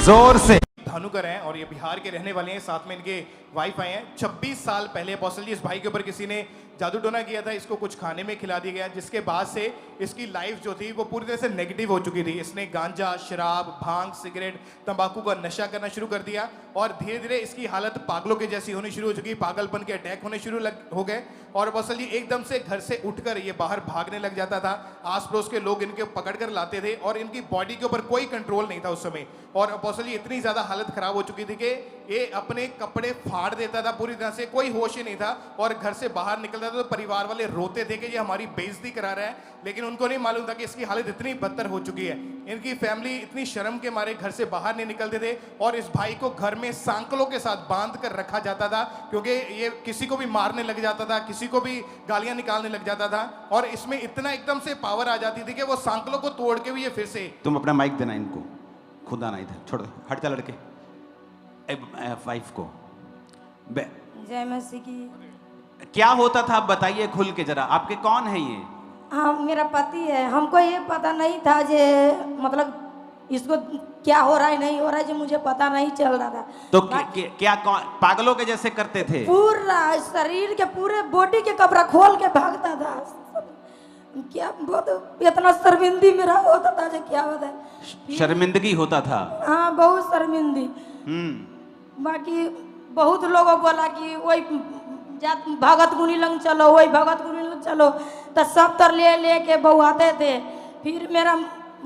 जोर से। धानुकर हैं और ये बिहार के रहने वाले हैं, साथ में इनके वाइफ आए हैं। 26 साल पहले अपोस्टल जी इस भाई के ऊपर किसी ने जादू टोना किया था, इसको कुछ खाने में खिला दिया गया, जिसके बाद से इसकी लाइफ जो थी वो पूरी तरह से नेगेटिव हो चुकी थी। इसने गांजा, शराब, भांग, सिगरेट, तंबाकू का नशा करना शुरू कर दिया और धीरे धीरे इसकी हालत पागलों के जैसी होनी शुरू हो चुकी, पागलपन के अटैक होने शुरू हो गए। और अपोस्टल जी एकदम से घर से उठकर ये बाहर भागने लग जाता था। आस पड़ोस के लोग इनके पकड़ कर लाते थे और इनकी बॉडी के ऊपर कोई कंट्रोल नहीं था उस समय। और अपोस्टल जी इतनी ज्यादा हालत खराब हो चुकी थी कि ये अपने कपड़े फाड़ देता था पूरी तरह से, कोई होश ही नहीं था। और घर से बाहर निकलता था तो परिवार वाले रोते थे कि ये हमारी बेइज्जती करा रहा है, लेकिन उनको नहीं मालूम था कि इसकी हालत इतनी बदतर हो चुकी है। इनकी फैमिली इतनी शर्म के मारे घर से बाहर नहीं निकलते थे और इस भाई को घर में सांकलों के साथ बांध कर रखा जाता था, क्योंकि ये किसी को भी मारने लग जाता था, किसी को भी गालियां निकालने लग जाता था। और इसमें इतना एकदम से पावर आ जाती थी कि वो सांकलों को तोड़ के भी ये फिर से। तुम अपना माइक देना इनको, खुद आना इधर, छोड़ हट जा लड़के। वाइफ को जय मसीह की। क्या होता था बताइए खुल के जरा, आपके कौन है ये? हाँ, मेरा पति है। हमको ये पता नहीं था जे मतलब इसको क्या हो रहा है नहीं हो रहा है, जो मुझे पता नहीं चल रहा था। तो क्या पागलों के जैसे करते थे? पूरा शरीर के पूरे बॉडी के कपड़ा खोल के भागता था। क्या बहुत इतना शर्मिंदी मेरा होता था जो क्या होता है, शर्मिंदगी होता था। हाँ, बहुत शर्मिंदी। बाकी बहुत लोगों बोला कि वही भगत गुनी लंग चलो, वही भगत गुनी लंग चलो, तो सब तर ले के बउआते थे। फिर मेरा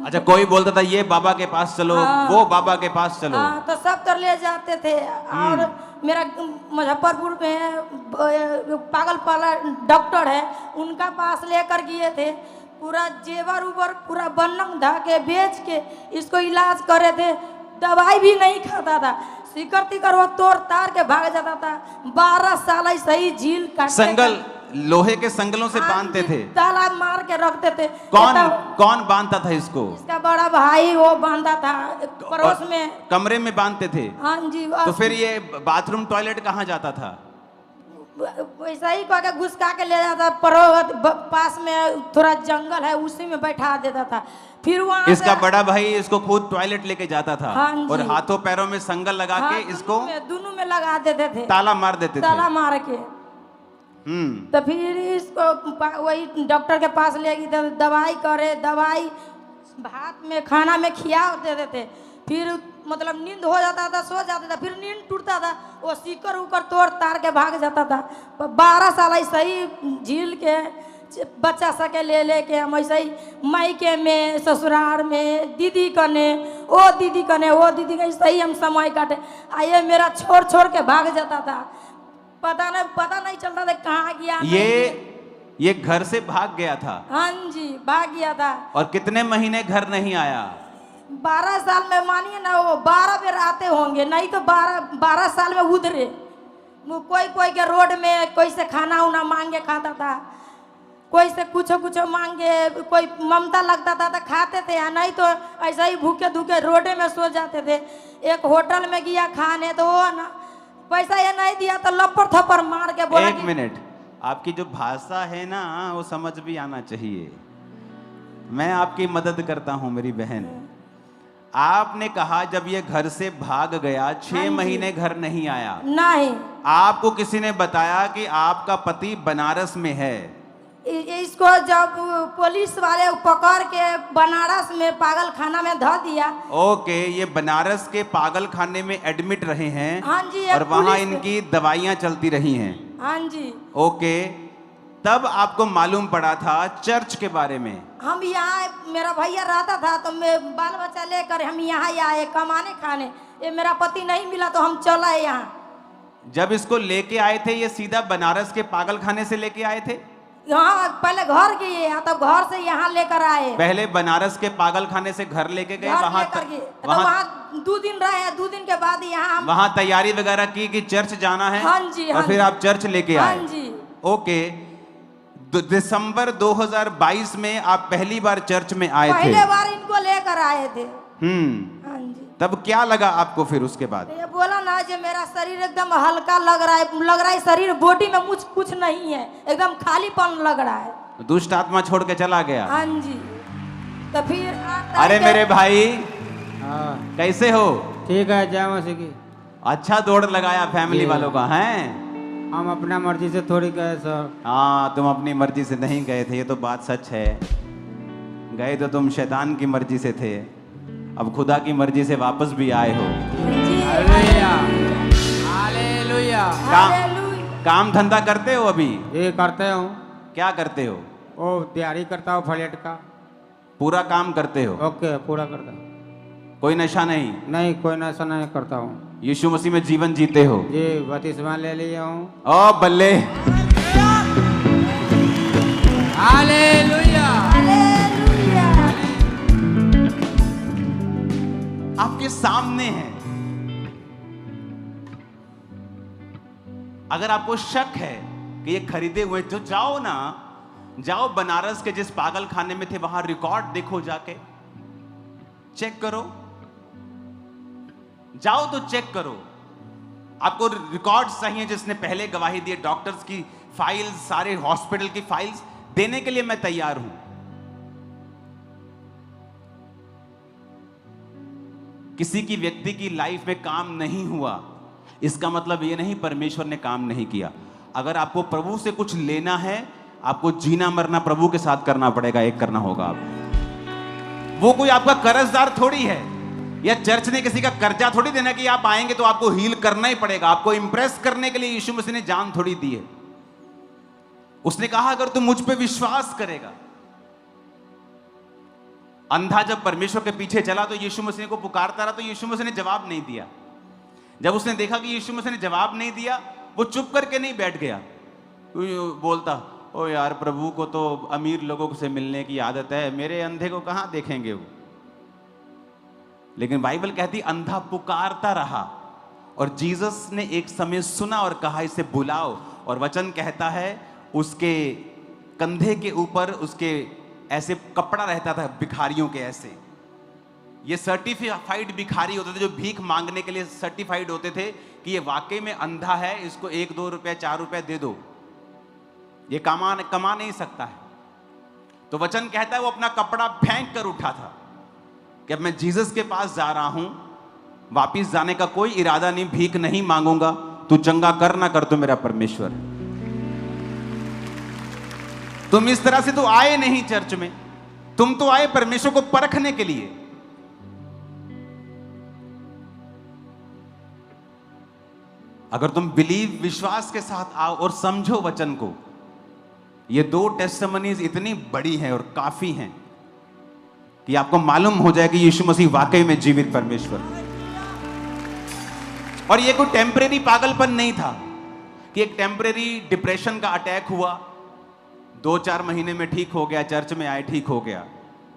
अच्छा, कोई बोलता था ये बाबा के पास चलो, वो बाबा के पास चलो, तो सब तर ले जाते थे। और मेरा मुजफ्फरपुर में पागल पाला डॉक्टर है, उनका पास लेकर गए थे। पूरा जेवर उबर पूरा बन्नम धा के बेच के इसको इलाज करे थे, दवाई भी नहीं खाता था। सिकरती कर वो तोड़ तार के भाग जाता था। 12 साल ऐसे ही झील काट संगल, लोहे के संगलों से बांधते थे, ताला मार के रखते थे। कौन बांधता था इसको? इसका बड़ा भाई वो बांधा था पड़ोस में, कमरे में बांधते थे। हाँ जी। तो फिर ये बाथरूम टॉयलेट कहाँ जाता था? वैसा ही कह के घुसका के ले जाता। पड़ोस पास में थोड़ा जंगल है, उसी में बैठा देता था। फिर वहाँ इसका बड़ा भाई इसको खुद टॉयलेट लेके जाता था। हाँ और हाथों पैरों में संगल लगा के इसको दोनों में लगा देते थे, ताला मार देते थे, ताला मार के। तो फिर इसको वही डॉक्टर के पास ले गई, तो दवाई करे, दवाई भात में खाना में खिया देते थे। फिर मतलब नींद हो जाता था, सो जाता था, फिर नींद टूटता था, वो सीकर उकर तोड़ तार के भाग जाता था। 12 साल ऐसे ही झील के बच्चा सके ले के हम ऐसे ही मायके में, ससुराल में, दीदी कने, ओ दीदी कने, वो दीदी कने, ऐसे ही हम समय काटे। आइए मेरा छोड़ के भाग जाता था, पता नहीं चलता था कहाँ गया। ये घर से भाग गया था? हाँ जी, भाग गया था। और कितने महीने घर नहीं आया? 12 साल में मानिए ना, वो 12 बेर आते होंगे, नहीं तो 12 साल में उधरे। कोई के रोड में कोई से खाना उना मांगे खाता था, कोई से कुछ मांगे, कोई ममता लगता था तो खाते थे, या नहीं तो ऐसा ही भूखे धूखे रोडे में सो जाते थे। एक होटल में गया खाने, तो वो ना पैसा ये नहीं दिया तो लपड़ थप्पड़ मार के बोला। एक मिनट, आपकी जो भाषा है ना वो समझ भी आना चाहिए। मैं आपकी मदद करता हूँ मेरी बहन। आपने कहा जब ये घर से भाग गया, 6 महीने घर नहीं आया। नहीं, आपको किसी ने बताया कि आपका पति बनारस में है? इसको जब पुलिस वाले पकड़ के बनारस में पागल खाना में धो दिया। ओके, ये बनारस के पागल खाने में एडमिट रहे हैं। हाँ जी, और वहाँ इनकी दवाइयाँ चलती रही हैं। हाँ जी। ओके, तब आपको मालूम पड़ा था चर्च के बारे में? हम यहाँ, मेरा भैया रहता था तो मैं बाल बच्चा लेकर हम यहाँ आए कमाने खाने। ये मेरा पति नहीं मिला तो हम चला यहाँ। जब इसको लेके आए थे ये सीधा बनारस के पागल खाने से लेके आए थे? हाँ, पहले घर गए, तब घर से यहाँ लेकर आए। पहले बनारस के पागल खाने से घर लेके गए, वहाँ 2 दिन रहे, 2 दिन के बाद यहाँ वहाँ तैयारी वगैरह की कि चर्च जाना है। हाँ जी, और फिर आप चर्च लेके आए। हाँ जी। ओके, दिसंबर 2022 में आप पहली बार चर्च में आए थे? पहले बार इनको लेकर आए थे। हाँ जी। तब क्या लगा आपको फिर उसके बाद? ये बोला ना जो मेरा शरीर एकदम हल्का लग रहा है शरीर, बॉडी में कुछ नहीं है, एकदम खालीपन लग रहा है। दुष्ट आत्मा छोड़ के चला गया। हाँ जी। तो फिर अरे मेरे भाई, कैसे हो? ठीक है, जय मसीह की। अच्छा दौड़ लगाया फैमिली जी। वालों का है। हम अपना मर्जी से थोड़ी गए सर। हाँ, तुम अपनी मर्जी से नहीं गए थे, ये तो बात सच है। गए तो तुम शैतान की मर्जी से थे, अब खुदा की मर्जी से वापस भी आए हो। Hallelujah, hallelujah. काम धंधा करते हो अभी? ये करते हूँ। क्या करते हो? वो तैयारी करता हूँ फ्लैट का। पूरा काम करते हो? ओके, पूरा करता हूँ। कोई नशा नहीं? नहीं, कोई नशा नहीं करता हूँ। यीशु मसीह में जीवन जीते हो? जी, बपतिस्मा ले लिया हूँ। ओ बल्ले, हालेलुया। आपके सामने है। अगर आपको शक है कि ये खरीदे हुए, तो जाओ ना, जाओ बनारस के जिस पागल खाने में थे वहां रिकॉर्ड देखो, जाके चेक करो। जाओ तो चेक करो, आपको रिकॉर्ड सही है। जिसने पहले गवाही दी, डॉक्टर्स की फाइल्स, सारे हॉस्पिटल की फाइल्स देने के लिए मैं तैयार हूं। किसी की व्यक्ति की लाइफ में काम नहीं हुआ, इसका मतलब ये नहीं परमेश्वर ने काम नहीं किया। अगर आपको प्रभु से कुछ लेना है, आपको जीना मरना प्रभु के साथ करना पड़ेगा, एक करना होगा आपको। वो कोई आपका कर्जदार थोड़ी है, या चर्च ने किसी का कर्जा थोड़ी देना कि आप आएंगे तो आपको हील करना ही पड़ेगा। आपको इंप्रेस करने के लिए यीशु मसीह ने जान थोड़ी दी है। उसने कहा अगर तू मुझ पे विश्वास करेगा। अंधा जब परमेश्वर के पीछे चला तो यीशु मसीह को पुकारता रहा, तो यीशु मसीह ने जवाब नहीं दिया। जब उसने देखा कि यीशु मसीह ने जवाब नहीं दिया, वो चुप करके नहीं बैठ गया। बोलता, ओ यार, प्रभु को तो अमीर लोगों से मिलने की आदत है, मेरे अंधे को कहां देखेंगे वो। लेकिन बाइबल कहती अंधा पुकारता रहा, और जीसस ने एक समय सुना और कहा इसे बुलाओ। और वचन कहता है उसके कंधे के ऊपर उसके ऐसे कपड़ा रहता था भिखारियों के, ऐसे। ये सर्टिफाइड भिखारी होते थे जो भीख मांगने के लिए सर्टिफाइड होते थे कि ये वाकई में अंधा है, इसको 1-2 रुपए 4 रुपए दे दो, ये कमा नहीं सकता है। तो वचन कहता है वो अपना कपड़ा फेंक कर उठा था कि अब मैं जीसस के पास जा रहा हूं, वापिस जाने का कोई इरादा नहीं, भीख नहीं मांगूंगा, तू चंगा कर ना कर, तू मेरा परमेश्वर है। तुम इस तरह से तो आए नहीं चर्च में, तुम तो आए परमेश्वर को परखने के लिए। अगर तुम बिलीव, विश्वास के साथ आओ और समझो वचन को, ये 2 टेस्टिमनीज इतनी बड़ी हैं और काफी हैं कि आपको मालूम हो जाए कि यीशु मसीह वाकई में जीवित परमेश्वर है। और ये कोई टेम्परेरी पागलपन नहीं था कि एक टेम्परेरी डिप्रेशन का अटैक हुआ, 2-4 महीने में ठीक हो गया, चर्च में आए ठीक हो गया,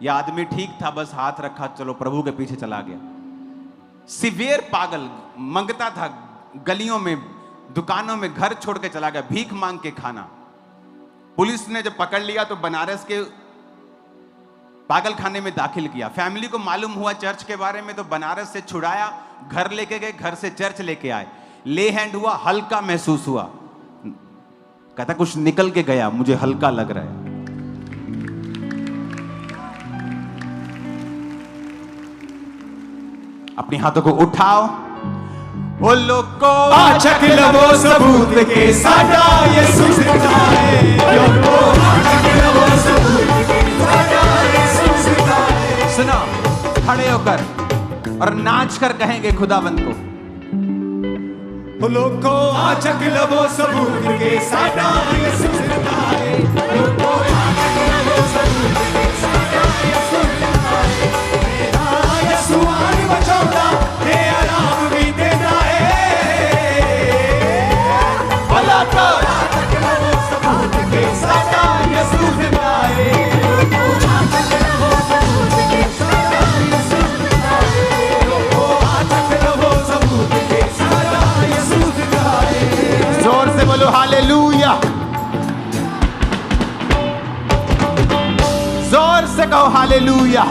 या आदमी ठीक था बस हाथ रखा चलो प्रभु के पीछे चला गया। सिवियर पागल, मंगता था, गलियों में दुकानों में घर छोड़ के चला गया, भीख मांग के खाना। पुलिस ने जब पकड़ लिया तो बनारस के पागल खाने में दाखिल किया। फैमिली को मालूम हुआ चर्च के बारे में तो बनारस से छुड़ाया, घर लेके गए, घर से चर्च लेके आए। ले हैंड हुआ, हल्का महसूस हुआ, कहता कुछ निकल के गया, मुझे हल्का लग रहा है। अपने हाथों को उठाओ, ओ लोगों आचक लवो सबूत के साडा यीशु जिंदा है। लोगों आचक लवो सबूत के साडा यीशु जिंदा है। सुनो, खड़े होकर और नाच कर कहेंगे खुदावंद को, लोगों आचक लवो सबूत के साडा यीशु जिंदा है। लोगों आचक लवो सबूत के साडा यीशु जिंदा है। मेरा यीशु आन बचाता है, आराम भी देता है। भला तो आचक लवो सबूत के साडा यीशु जिंदा है। लोगों आचक लवो सबूत के साडा यीशु जिंदा है। लोगों आचक लवो सबूत के साडा यीशु जिंदा है। जोर से बोलो हालेलुया, जोर से कहो हालेलुया।